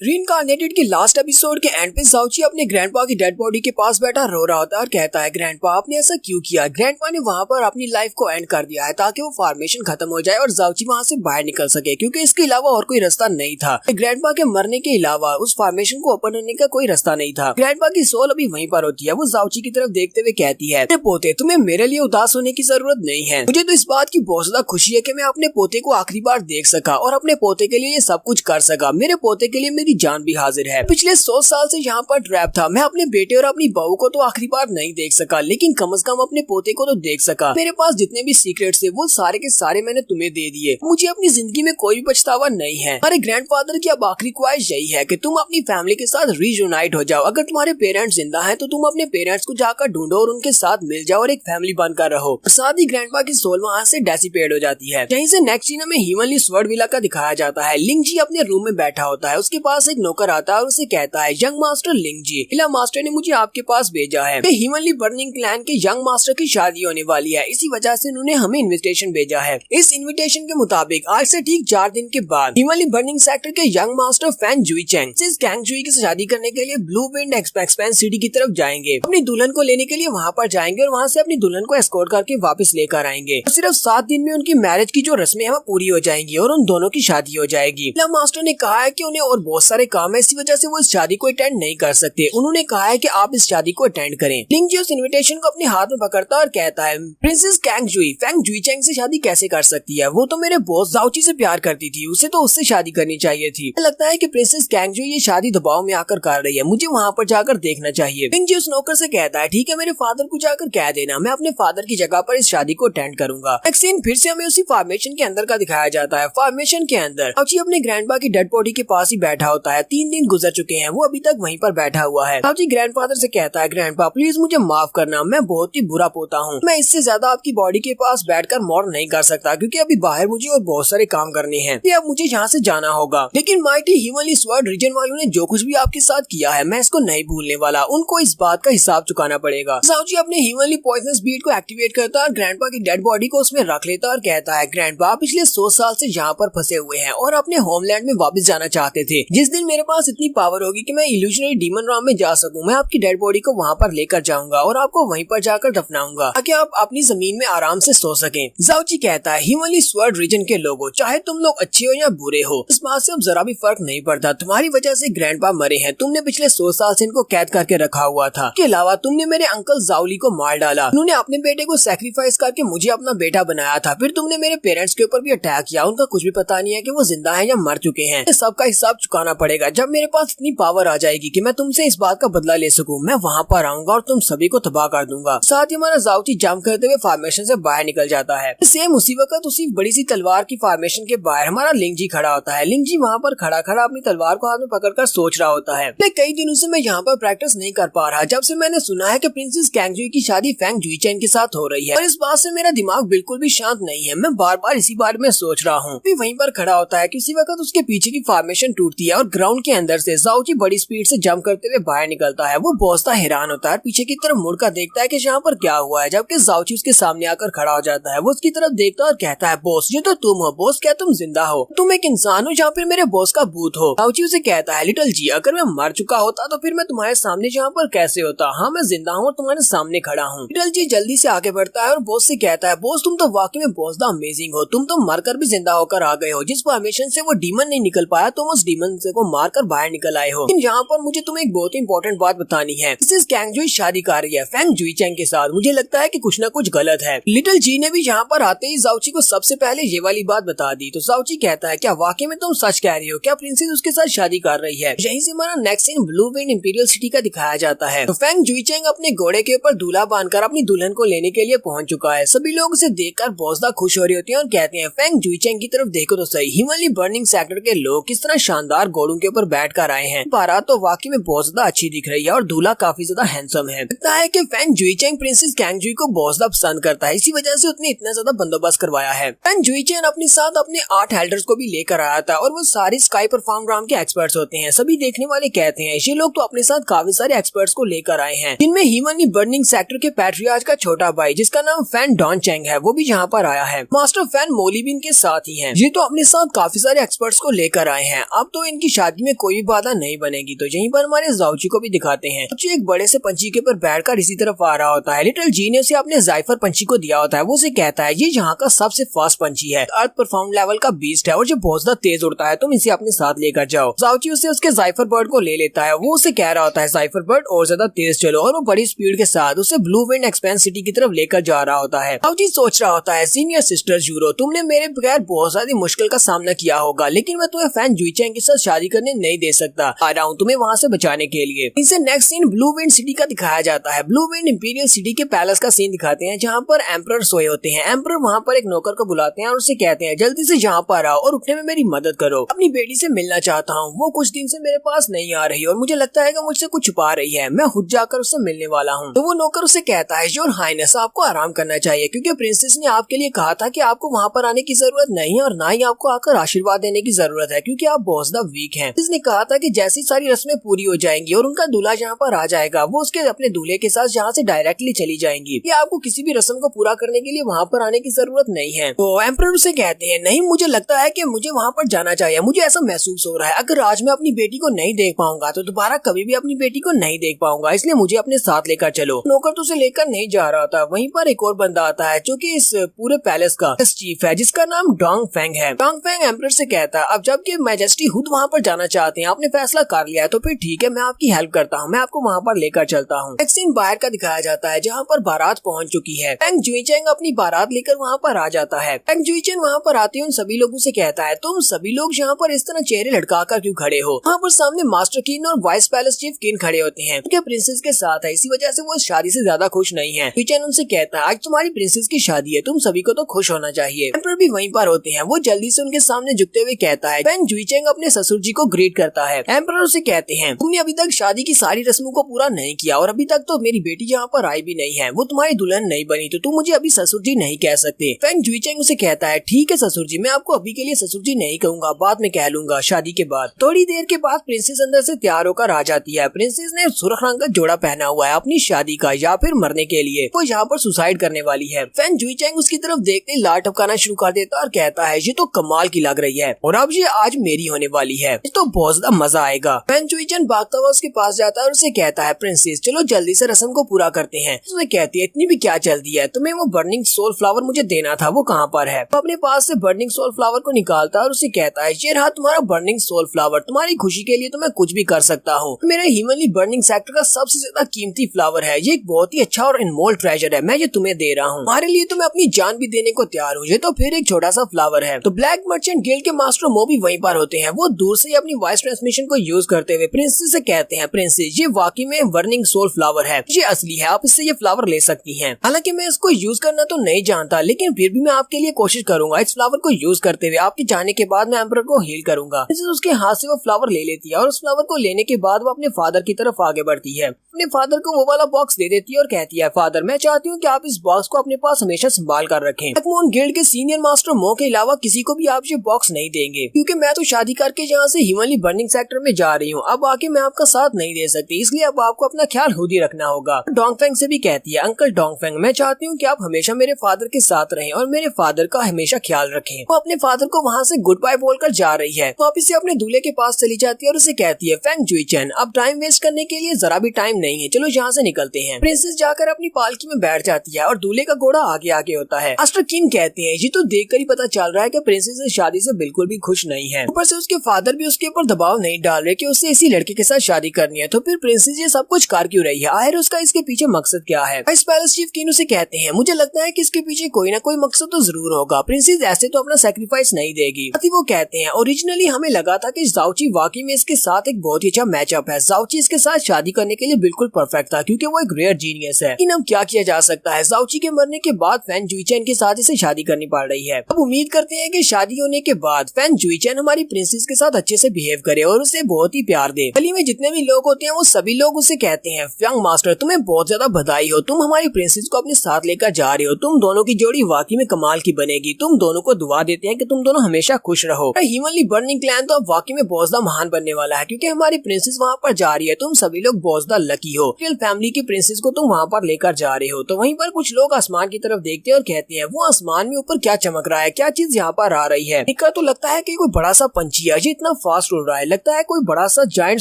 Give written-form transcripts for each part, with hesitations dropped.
रीइंकार्नेटेड के last episode के and पे जाओची अपने ग्रैंडपा की डेड बॉडी के पास बैठा रो रहा होता है और कहता है ग्रैंडपा आपने ऐसा क्यों किया। ग्रैंडपा ने वहाँ पर अपनी लाइफ को एंड कर दिया है ताकि वो फॉर्मेशन खत्म हो जाए और जाओची वहाँ से बाहर निकल सके, क्योंकि इसके अलावा और कोई रास्ता नहीं था। ग्रैंडपा के मरने के अलावा उस फॉर्मेशन को ओपन होने का कोई रास्ता नहीं था। ग्रैंडपा की सोल अभी वहीं पर होती है। वो जाओची की तरफ देखते हुए कहती है पोते तुम्हें मेरे लिए उदास होने की जरूरत नहीं है। मुझे तो इस बात की बहुत ज्यादा खुशी है कि मैं अपने पोते को आखिरी बार देख सका और अपने पोते के लिए ये सब कुछ कर सका। मेरे पोते के लिए मेरी जान भी हाजिर है। पिछले 100 साल से यहाँ पर ट्रैप था। मैं अपने बेटे और अपनी बहू को तो आखिरी बार नहीं देख सका, लेकिन कम से कम अपने पोते को तो देख सका। मेरे पास जितने भी सीक्रेट्स थे वो सारे के सारे मैंने तुम्हें दे दिए। मुझे अपनी जिंदगी में कोई भी पछतावा नहीं है। हमारे ग्रैंडफादर की अब आखिरी ख्वाहिश यही है कि तुम अपनी फैमिली के साथ रीयूनाइट हो जाओ। अगर तुम्हारे पेरेंट्स जिंदा हैं तो तुम अपने पेरेंट्स को जाकर ढूंढो और उनके साथ मिल जाओ और एक फैमिली बनकर रहो। साथ ही ग्रैंडपा की सोल वहाँ से डेसिपेट हो जाती है। यहीं से नेक्स्ट सीन में हीवनली स्वर्ड विला का दिखाया जाता है। लिंग जी अपने रूम में बैठा होता है। उसके पास एक नौकर आता है और उसे कहता है यंग मास्टर लिंग जी, हिला मास्टर ने मुझे आपके पास भेजा है। हीवनली बर्निंग क्लैन के यंग मास्टर की शादी होने वाली है, इसी वजह से उन्होंने हमें इन्विटेशन भेजा है। इस इन्विटेशन के मुताबिक आज से ठीक 4 दिन के बाद हीवनली बर्निंग सेक्टर के यंग मास्टर फैन जुई चैंग कैंग जुई की शादी करने के लिए ब्लू विंड एक्सपेंस सिटी की तरफ जाएंगे। अपनी दुल्हन को लेने के लिए वहाँ पर जाएंगे और वहाँ से अपनी दुल्हन को एस्कॉर्ट करके वापस लेकर आएंगे। सिर्फ 7 दिन में उनकी मैरिज की जो रस्में हैं वो पूरी हो जाएंगी और उन दोनों की शादी हो जाएगी। हिला मास्टर ने कहा है कि उन्हें और बहुत सारे काम है, इसी वजह से वो इस शादी को अटेंड नहीं कर सकते। उन्होंने कहा है कि आप इस शादी को अटेंड करें। लिंग जी उस इन्विटेशन को अपने हाथ में पकड़ता और कहता है प्रिंसेस कैंग जुई चैंग से शादी कैसे कर सकती है? वो तो मेरे बॉस जाओची से प्यार करती थी, उसे तो उससे शादी करनी चाहिए थी। लगता है कि प्रिंसेस कैंग जुई ये शादी दबाव में आकर कर रही है, मुझे वहाँ पर जाकर देखना चाहिए। लिंग जी उस नौकर से कहता है ठीक है, मेरे फादर को जाकर कह देना, मैं अपने फादर की जगह पर इस शादी को अटेंड करूंगा। नेक्स्ट सीन फिर से हमें उसी फॉर्मेशन के अंदर का दिखाया जाता है। फॉर्मेशन के अंदर जाओची अपने ग्रैंडपा की डेड बॉडी के पास ही बैठा होता है। 3 दिन गुजर चुके हैं, वो अभी तक वहीं पर बैठा हुआ है। जाओची ग्रैंडफादर से कहता है ग्रैंडपा प्लीज मुझे माफ करना, मैं बहुत ही बुरा पोता हूँ। मैं इससे ज्यादा आपकी बॉडी के पास बैठकर मौर नहीं कर सकता, क्योंकि अभी बाहर मुझे और बहुत सारे काम करने हैं। अब मुझे यहाँ से जाना होगा। लेकिन माइटी हीवनली स्वर्ड रीजन वालों ने जो कुछ भी आपके साथ किया है मैं इसको नहीं भूलने वाला। उनको इस बात का हिसाब चुकाना पड़ेगा। जाओची अपने हीवनली पॉइजनस बीट को एक्टिवेट करता है और ग्रैंडपा की डेड बॉडी को उसमें रख लेता और कहता है ग्रैंडपा पिछले 100 साल से यहाँ पर फंसे हुए हैं और अपने होमलैंड में वापस जाना चाहते थे। जिस दिन मेरे पास इतनी पावर होगी कि मैं इल्यूजनरी डीमन राम में जा सकूं, मैं आपकी डेड बॉडी को वहाँ पर लेकर जाऊंगा और आपको वहीं पर जाकर दफनाऊंगा ताकि आप अपनी जमीन में आराम से सो सकें। जाओची कहता है हीवनली स्वर्ड रीजन के लोगों, चाहे तुम लोग अच्छे हो या बुरे हो, इस बात से अब जरा भी फर्क नहीं पड़ता। तुम्हारी वजह से ग्रैंडपा मरे हैं। तुमने पिछले 100 साल से इनको कैद करके रखा हुआ था। इसके अलावा तुमने मेरे अंकल जाओली को मार डाला। उन्होंने अपने बेटे को सैक्रिफाइस करके मुझे अपना बेटा बनाया था। फिर तुमने मेरे पेरेंट्स के ऊपर भी अटैक किया। उनका कुछ भी पता नहीं है कि वो जिंदा है या मर चुके हैं। सबका हिसाब चुकाना पड़ेगा। जब मेरे पास इतनी पावर आ जाएगी कि मैं तुमसे इस बात का बदला ले सकूं, मैं वहाँ पर आऊंगा और तुम सभी को तबाह कर दूंगा। साथ ही हमारा जाओची जंप करते हुए फॉर्मेशन से बाहर निकल जाता है। सेम उसी वक्त उसी बड़ी सी तलवार की फॉर्मेशन के बाहर हमारा लिंग जी खड़ा होता है। लिंग जी वहाँ पर खड़ा खड़ा अपनी तलवार को हाथ में पकड़कर सोच रहा होता है कई दिनों से मैं यहाँ पर प्रैक्टिस नहीं कर पा रहा, जब से मैंने सुना है कि प्रिंसेस कैंग जुई की शादी फैंग जुई चैन के साथ हो रही है, और इस बात से मेरा दिमाग बिल्कुल भी शांत नहीं है। मैं बार बार इसी बारे में सोच रहा हूँ। वहीं पर खड़ा होता है कि उसी वक्त उसके पीछे की फॉर्मेशन टूटती है और ग्राउंड के अंदर से जाओची बड़ी स्पीड से जंप करते हुए बाहर निकलता है। वो बहुत हैरान होता है, पीछे की तरफ मुड़कर देखता है कि यहाँ पर क्या हुआ है, जबकि जाओची उसके सामने आकर खड़ा हो जाता है। वो उसकी तरफ देखता है और कहता है बॉस ये तो तुम हो। बॉस क्या तुम जिंदा हो? तुम एक इंसान हो या फिर मेरे बॉस का भूत हो? जाओची उसे कहता है लिटिल जी अगर मैं मर चुका होता तो फिर मैं तुम्हारे सामने यहाँ पर कैसे होता? हाँ मैं जिंदा हूँ और तुम्हारे सामने खड़ा हूँ। लिटिल जी जल्दी से आगे बढ़ता है और बॉस से कहता है बॉस तुम तो वाकई में बहुत ज्यादा अमेजिंग हो। तुम तो मरकर भी जिंदा होकर आ गए हो। जिस फॉर्मेशन से वो डीमन नहीं निकल पाया तुम उस डीमन से को मारकर बाहर निकल आए हो। लेकिन यहाँ पर मुझे तुम्हें एक बहुत ही इंपॉर्टेंट बात बतानी है। मिसेस कैंग जुई शादी कर रही है फैंग जुई चैंग के साथ। मुझे लगता है कि कुछ न कुछ गलत है। लिटिल जी ने भी यहाँ पर आते ही जाओची को सबसे पहले ये वाली बात बता दी। तो जाओची कहता है क्या वाकई में तुम सच कह रही हो? क्या प्रिंसेस उसके साथ शादी कर रही है? यहीं से हमारा next scene blue wind imperial city का दिखाया जाता है। तो फैंग जुई चैंग अपने घोड़े के ऊपर दूल्हा बांधकर अपनी दुल्हन को लेने के लिए पहुंच चुका है। सभी लोग उसे देखकर बहुत ज्यादा खुश हो रही होती हैं और कहते हैं फैंग जुई चैंग की तरफ देखो तो सही, हीवनली बर्निंग सेक्टर के लोग किस तरह शानदार घोड़ों के ऊपर बैठ कर आए हैं। बारात तो वाकई में बहुत ज्यादा अच्छी दिख रही है और दूल्हा काफी ज्यादा हैंडसम है। लगता है कि फैंग जुई चैंग प्रिंसेस कैंग जुई को बहुत ज्यादा पसंद करता है, इसी वजह से उसने इतना ज्यादा बंदोबस्त करवाया है। फैंग जुई चैंग अपने साथ अपने 8 एल्डर्स को भी लेकर आया था और वो सारे स्काई परफॉर्म राम के एक्सपर्ट्स होते हैं। सभी देखने वाले कहते हैं ये लोग तो अपने साथ काफी सारे एक्सपर्ट्स को लेकर आए हैं, जिनमें हीवनली बर्निंग सेक्टर के पैट्रियार्च का छोटा भाई जिसका नाम फैन डॉन चैंग है वो भी यहाँ पर आया है। मास्टर फैन मोली भी इनके साथ ही है। ये तो अपने साथ काफी सारे एक्सपर्ट्स को लेकर आए हैं। अब तो इनके की शादी में कोई भी बाधा नहीं बनेगी। तो यहीं पर हमारे जाउची को भी दिखाते हैं। जाउची एक बड़े से पंछी के ऊपर बैठकर इसी तरफ आ रहा होता है। लिटिल जी ने उसे अपने जाइफर पंछी को दिया होता है। वो उसे कहता है ये यहाँ का सबसे फास्ट पंछी है, अर्थ परफॉर्म लेवल का बीस्ट है और जो बहुत ज्यादा तेज उड़ता है, तुम इसे अपने साथ लेकर जाओ। जाउची उसे उसके जाइफर बर्ड को ले लेता है। वो उसे कह रहा होता है जाइफर बर्ड और ज्यादा तेज चलो, और वो बड़ी स्पीड के साथ उसे ब्लू विंड एक्सपेंस सिटी की तरफ लेकर जा रहा होता है। जाउची सोच रहा होता है सीनियर सिस्टर यूरो, तुमने मेरे बगैर बहुत सारी मुश्किल का सामना किया होगा, लेकिन मैं तुम्हें फैन जुईचेंग के साथ शादी करने नहीं दे सकता। आ रहा हूँ तुम्हें वहाँ से बचाने के लिए। इनसे next scene blue wind city का दिखाया जाता है। ब्लू विंड इंपीरियल सिटी के पैलेस का सीन दिखाते हैं जहाँ पर एम्परर सोए होते हैं। एम्परर वहाँ पर एक नौकर को बुलाते हैं और उससे कहते हैं जल्दी से यहाँ पर आओ और उठने में मेरी मदद करो, अपनी बेटी से मिलना चाहता हूँ। वो कुछ दिन से मेरे पास नहीं आ रही और मुझे लगता है कि मुझसे कुछ छुपा रही है, मैं खुद जाकर उससे मिलने वाला हूँ। तो वो नौकर उससे कहता है योर हाइनेस, आपको आराम करना चाहिए क्योंकि प्रिंसेस ने आपके लिए कहा था कि आपको वहाँ पर आने की जरूरत नहीं है और ना ही आपको आकर आशीर्वाद देने की जरूरत है क्योंकि आप बहुत ज्यादा वीक हैं। इसने कहा था कि जैसी सारी रस्में पूरी हो जाएंगी और उनका दूल्हा यहाँ पर आ जाएगा, वो उसके अपने दूल्हे के साथ यहाँ से डायरेक्टली चली जाएंगी, कि आपको किसी भी रस्म को पूरा करने के लिए वहाँ पर आने की जरूरत नहीं है। तो एम्परर उसे कहते हैं नहीं, मुझे लगता है कि मुझे वहाँ पर जाना चाहिए, मुझे ऐसा महसूस हो रहा है अगर आज मैं अपनी बेटी को नहीं देख पाऊंगा तो दोबारा कभी भी अपनी बेटी को नहीं देख पाऊंगा, इसलिए मुझे अपने साथ लेकर चलो। नौकर तो उसे लेकर नहीं जा रहा था। वहीं पर एक और बंदा आता है जो कि इस पूरे पैलेस का चीफ है, जिसका नाम डोंग फेंग है। डोंग फेंग एम्परर से कहता है अब जबकि मैजेस्टी खुद वहाँ पर जाना चाहते हैं, आपने फैसला कर लिया है तो फिर ठीक है, मैं आपकी हेल्प करता हूँ, मैं आपको वहाँ पर लेकर चलता हूँ। एक सीन बाहर का दिखाया जाता है जहाँ पर बारात पहुँच चुकी है। फेंग जुईचेंग अपनी बारात लेकर वहाँ पर आ जाता है। फेंग जुईचेंग वहाँ पर आते हैं उन सभी लोगों से कहता है तुम सभी लोग यहाँ पर इस तरह चेहरे लटका कर क्यों खड़े हो। वहाँ पर सामने मास्टर किन और वाइस पैलेस चीफ किन खड़े होते हैं क्योंकि प्रिंसेस के साथ है, इसी वजह से वो इस शादी से ज्यादा खुश नहीं है। जुईचेंग उनसे कहता है आज तुम्हारी प्रिंसेस की शादी है, तुम सभी को तो खुश होना चाहिए। एम्परर भी वहीं पर होते हैं। वो जल्दी से उनके सामने झुकते हुए कहता है फेंग जुईचेंग अपने ससुर जी को ग्रीट करता है। एम्परर उसे कहते हैं तुमने अभी तक शादी की सारी रस्मों को पूरा नहीं किया और अभी तक तो मेरी बेटी यहाँ पर आई भी नहीं है, वो तुम्हारी दुल्हन नहीं बनी, तो तुम मुझे अभी ससुर जी नहीं कह सकते। फेंग जुईचेंग उसे कहता है ठीक है ससुर जी, मैं आपको अभी के लिए ससुर जी नहीं कहूंगा, बाद में कह लूंगा शादी के बाद। थोड़ी देर के बाद प्रिंसेस अंदर से तैयार होकर आ जाती है। प्रिंसेस ने सुर्ख रंग का जोड़ा पहना हुआ है अपनी शादी का या फिर मरने के लिए, वो यहाँ पर सुसाइड करने वाली है। फेंग जुईचेंग उसकी तरफ देखते लार टपकाना शुरू कर देता और कहता है ये तो कमाल की लग रही है और अब ये आज मेरी होने वाली है, ये तो बहुत ज्यादा मजा आएगा। फेंग जुईचेंग भागता हुआ उसके पास जाता है और उसे कहता है प्रिंसेस चलो जल्दी से रस्म को पूरा करते हैं। उसने कहती है इतनी भी क्या जल्दी है, तुम्हें वो बर्निंग सोल फ्लावर मुझे देना था, वो कहाँ पर है। वो अपने पास से बर्निंग सोल फ्लावर को निकालता है और उसे कहता है ये रहा तुम्हारा बर्निंग सोल फ्लावर, तुम्हारी खुशी के लिए तो मैं कुछ भी कर सकता हूँ, मेरे ह्यूमनली बर्निंग सेक्टर का सबसे ज्यादा कीमती फ्लावर है, ये एक बहुत ही अच्छा और अनमोल ट्रेजर है, मैं ये तुम्हें दे रहा हूँ, हमारे लिए तो मैं अपनी जान भी देने को तैयार हूँ, ये तो फिर एक छोटा सा फ्लावर है। तो ब्लैक मर्चेंट गिल्ड के मास्टर मो भी वहीं पर होते हैं। वो दूर से अपनी वॉइस ट्रांसमिशन को यूज करते हुए प्रिंसेस से कहते हैं प्रिंसेस ये वाकई में बर्निंग सोल फ्लावर है, ये असली है, आप इससे ये फ्लावर ले सकती हैं। हालांकि मैं इसको यूज करना तो नहीं जानता, लेकिन फिर भी मैं आपके लिए कोशिश करूंगा। इस फ्लावर को यूज करते हुए आपके जाने के बाद मैं एम्परर को हील करूंगा। उसके हाथ से वो फ्लावर ले लेती है और उस फ्लावर को लेने के बाद वो अपने फादर की तरफ आगे बढ़ती है, अपने फादर को वो वाला बॉक्स दे देती है और कहती है फादर मैं चाहती हूँ कि आप इस बॉक्स को अपने पास हमेशा संभाल कर रखें। एक्मोन गिल्ड के सीनियर मास्टर मो के अलावा किसी को भी आप ये बॉक्स नहीं देंगे क्योंकि मैं तो शादी करके यहाँ से ह्यूमनली बर्निंग सेक्टर में जा रही हूँ, अब आके मैं आपका साथ नहीं दे सकती, इसलिए अब आपको अपना ख्याल खुद ही रखना होगा। डोंग फेंग से भी कहती है अंकल डोंग फेंग मैं चाहती हूँ कि आप हमेशा मेरे फादर के साथ रहें और मेरे फादर का हमेशा ख्याल रखें। वो अपने फादर को वहाँ से गुड बाय बोलकर जा रही है। वापिस से अपने दूल्हे के पास चली जाती है और उसे कहती है फेंग जुईचेन अब टाइम वेस्ट करने के लिए जरा भी टाइम नहीं है, चलो यहाँ से निकलते हैं। प्रिंसेस जाकर अपनी पालकी में बैठ जाती है और दूल्हे का घोड़ा आगे आगे होता है। मास्टर किन कहते हैं ये तो देखकर ही पता चल रहा है कि प्रिंसेस इस शादी से बिल्कुल भी खुश नहीं है, ऊपर से उसके फादर भी उसके ऊपर दबाव नहीं डाल रहे कि उसे इसी लड़के के साथ शादी करनी है, तो फिर प्रिंसेस ये सब कुछ कर क्यों रही है, आखिर उसका इसके पीछे मकसद क्या है। इस पैलेस चीफ किन उसे कहते हैं मुझे लगता है कि इसके पीछे कोई ना कोई मकसद तो जरूर होगा, प्रिंसेस ऐसे तो अपना सेक्रीफाइस नहीं देगी। वो कहते हैं ओरिजिनली हमें लगा था कि जाउची वाकई में इसके साथ एक बहुत ही अच्छा मैचअप है, जाउची इसके साथ शादी करने के लिए बिल्कुल परफेक्ट था क्योंकि वो एक रेयर जीनियस है। लेकिन अब क्या किया जा सकता है, जाउची के मरने के बाद फेंग जुईचेन के साथ इसे शादी करनी पड़ रही है। अब उम्मीद करते हैं कि शादी होने के बाद फेंग जुईचेन हमारी प्रिंसेस के साथ अच्छे से बिहेव करे और उसे बहुत ही प्यार दे। गली में जितने भी लोग होते हैं वो सभी लोग उसे कहते हैं यंग मास्टर तुम्हें बहुत ज्यादा बधाई हो, तुम हमारी प्रिंसेस को अपने साथ लेकर जा रहे हो, तुम दोनों की जोड़ी वाकई में कमाल की बनेगी, तुम दोनों को दुआ देते हैं कि तुम दोनों हमेशा खुश रहो। ह्यूमनली बर्निंग क्लैन तो अब वाकई में बहुत ज्यादा महान बनने वाला है क्योंकि हमारी प्रिंसेस वहाँ पर जा रही है, तुम सभी लोग बहुत ज्यादा लकी हो, रियल फैमिली की प्रिंसेस को तुम वहाँ पर लेकर जा रहे हो। तो वहीं पर कुछ लोग आसमान की तरफ देखते हैं और कहते हैं वो आसमान में ऊपर क्या चमक रहा है, क्या चीज यहाँ पर आ रही है, दिखकर तो लगता है कि कोई बड़ा सा पंछी है, ये इतना फास्ट उड़ रहा है, लगता है कोई बड़ा सा जायंट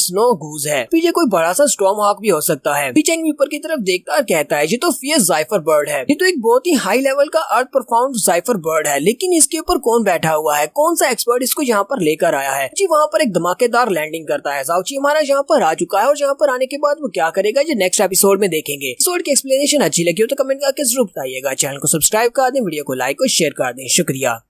स्नो गूज है, पीछे कोई बड़ा सा स्टॉर्म हॉक भी हो सकता है। चेंग ऊपर की तरफ देखता और कहता है ये तो फियस जाइफर बर्ड है, ये तो एक बहुत ही हाई लेवल का अर्थ परफॉर्म जाइफर बर्ड है, लेकिन इसके ऊपर कौन बैठा हुआ है, कौन सा एक्सपर्ट इसको यहाँ पर लेकर आया है। जी वहाँ पर एक धमाकेदार लैंडिंग करता है, जाओची हमारा यहाँ पर आ चुका है और यहाँ पर आने के बाद वो क्या करेगा ये नेक्स्ट एपिसोड में देखेंगे। एपिसोड की एक्सप्लेनेशन अच्छी लगी हो तो कमेंट करके जरूर बताइएगा, चैनल को सब्सक्राइब कर दें, वीडियो को लाइक और शेयर कर दें। शुक्रिया।